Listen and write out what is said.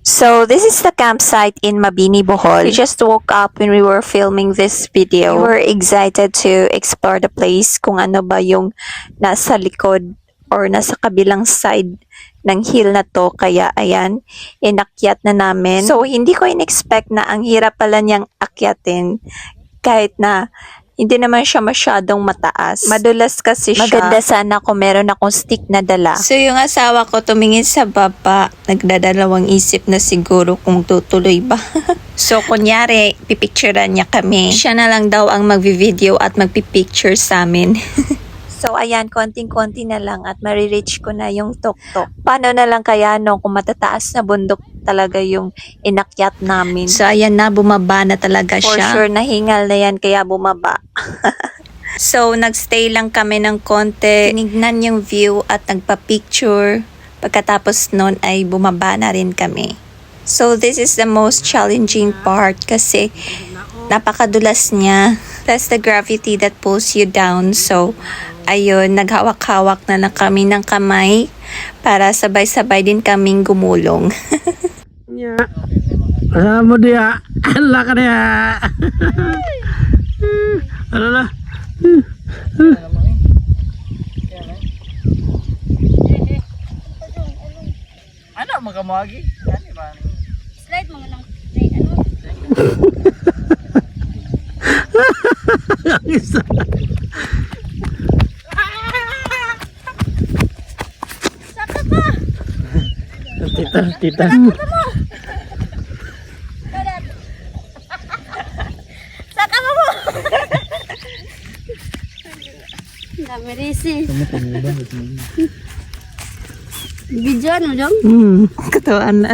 So, this is the campsite in Mabini, Bohol. We just woke up when we were filming this video. We were excited to explore the place, kung ano ba yung nasa likod or nasa kabilang side ng hill na to. Kaya, ayan, inakyat na namin. So, hindi ko in-expect na ang hirap pala niyang akyatin kahit na hindi naman siya masyadong mataas. Madulas kasi siya. Maganda sana kung meron akong stick na dala. So yung asawa ko tumingin sa baba, nagdadalawang isip na siguro kung tutuloy ba. So kunyari, pipicturean niya kami. Siya na lang daw ang magvi-video at magpipicture sa amin. So ayan, konting-konti na lang at marireach ko na yung tuktok. Paano na lang kaya no kung matataas na bundok talaga yung inakyat namin. So ayan na, bumaba na talaga siya. For sure, nahingal na yan kaya bumaba. So nagstay lang kami ng konti, tinignan yung view at nagpa-picture. Pagkatapos nun ay bumaba na rin kami. So this is the most challenging part kasi napakadulas niya. That's the gravity that pulls you down. So ayun, naghawak-hawak na lang kami ng kamay para sabay-sabay din kaming gumulong. Ya, mo dia, ala ka dia. Ala. Ano magamagi? Ano ba? Slide mga nang ano? Ang isa. Saka pa. Tita. Saka mo. Dami risi. Video ano dong? Katawan na.